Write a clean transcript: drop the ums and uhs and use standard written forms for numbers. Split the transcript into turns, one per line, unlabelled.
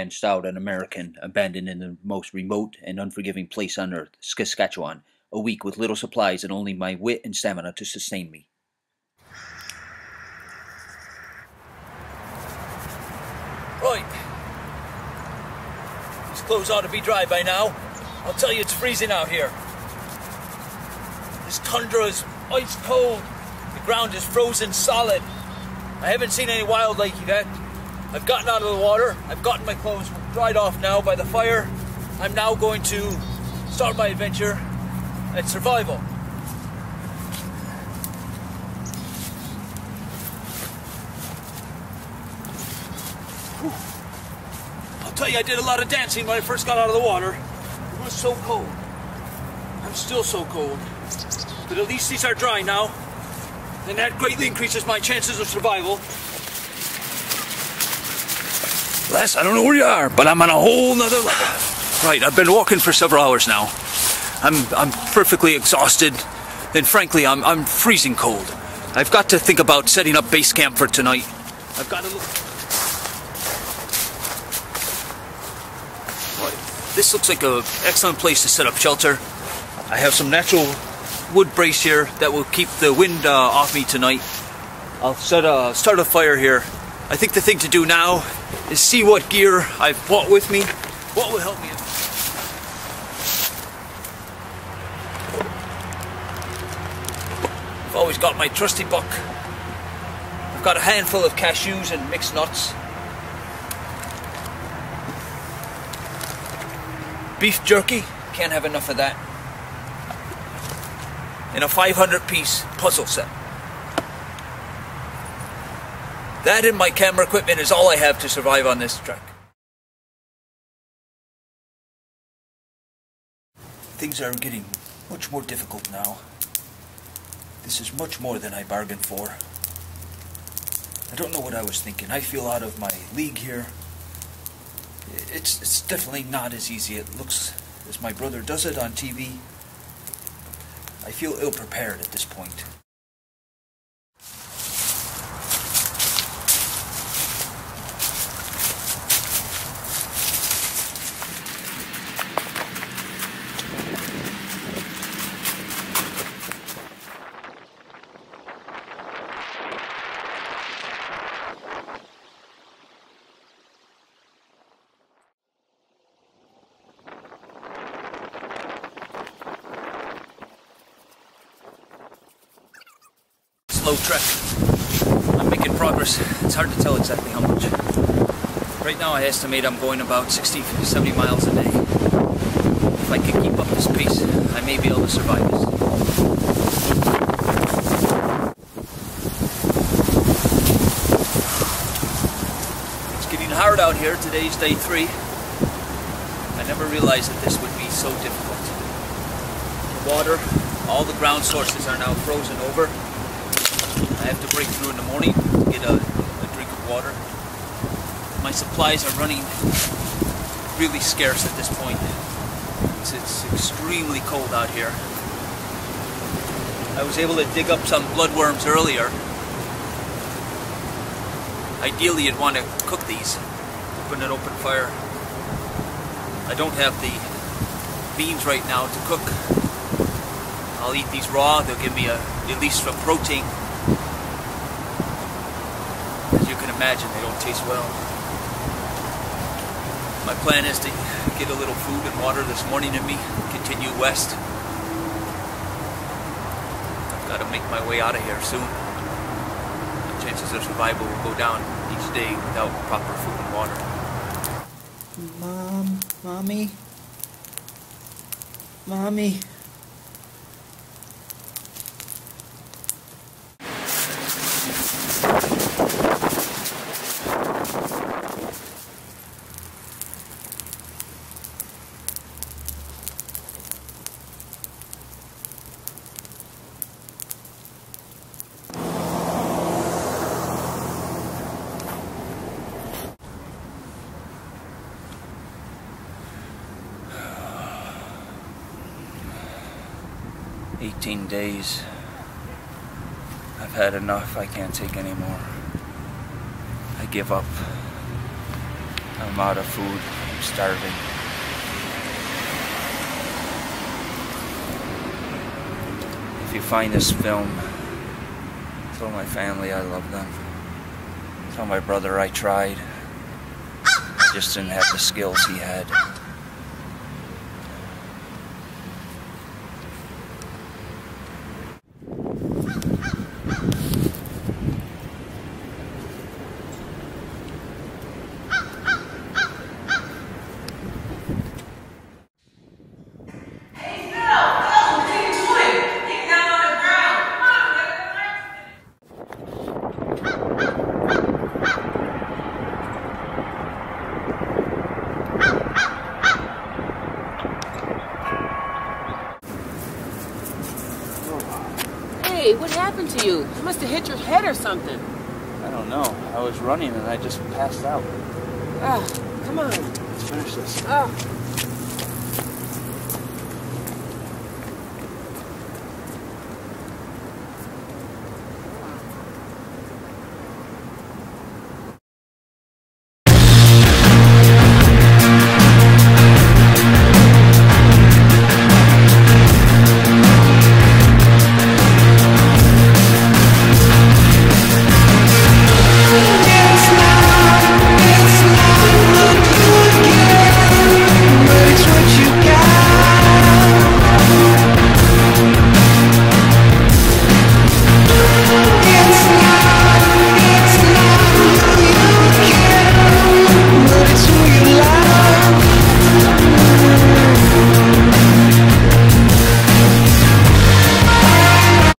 Jan Stout, an American, abandoned in the most remote and unforgiving place on earth, Saskatchewan, a week with little supplies and only my wit and stamina to sustain me. Right. These clothes ought to be dry by now. I'll tell you, it's freezing out here. This tundra is ice cold. The ground is frozen solid. I haven't seen any wildlife yet. I've gotten out of the water. I've gotten my clothes dried off now by the fire. I'm now going to start my adventure at survival. Whew. I'll tell you, I did a lot of dancing when I first got out of the water. It was so cold. I'm still so cold. But at least these are dry now. And that greatly increases my chances of survival. Les, I don't know where you are, but I'm on a whole nother level. Right, I've been walking for several hours now. I'm perfectly exhausted, and frankly, I'm freezing cold. I've got to think about setting up base camp for tonight. I've got to look. Right, this looks like an excellent place to set up shelter. I have some natural wood brace here that will keep the wind off me tonight. I'll start a fire here. I think the thing to do now is see what gear I've brought with me. What will help me? I've always got my trusty buck. I've got a handful of cashews and mixed nuts. Beef jerky, can't have enough of that. And a 500-piece puzzle set. That and my camera equipment is all I have to survive on this trek. Things are getting much more difficult now. This is much more than I bargained for. I don't know what I was thinking. I feel out of my league here. It's definitely not as easy as it looks as my brother does it on TV. I feel ill-prepared at this point. Slow trek. I'm making progress. It's hard to tell exactly how much. Right now I estimate I'm going about 60, 70 miles a day. If I can keep up this pace, I may be able to survive this. It's getting hard out here. Today's day 3. I never realized that this would be so difficult. The water, all the ground sources are now frozen over. I have to break through in the morning to get a drink of water. My supplies are running really scarce at this point. It's extremely cold out here. I was able to dig up some bloodworms earlier. Ideally you'd want to cook these, open an open fire. I don't have the beans right now to cook. I'll eat these raw. They'll give me at least some protein. Imagine they don't taste well. My plan is to get a little food and water this morning in me, continue west. I've got to make my way out of here soon. The chances of survival will go down each day without proper food and water. Mommy? Mommy? 18 days. I've had enough. I can't take any more. I give up. I'm out of food. I'm starving. If you find this film, tell my family I love them. Tell my brother I tried. I just didn't have the skills he had.
Hey, what happened to you? You must have hit your head or something.
I don't know. I was running and I just passed out.
Ah, come on.
Let's finish this.
Ah.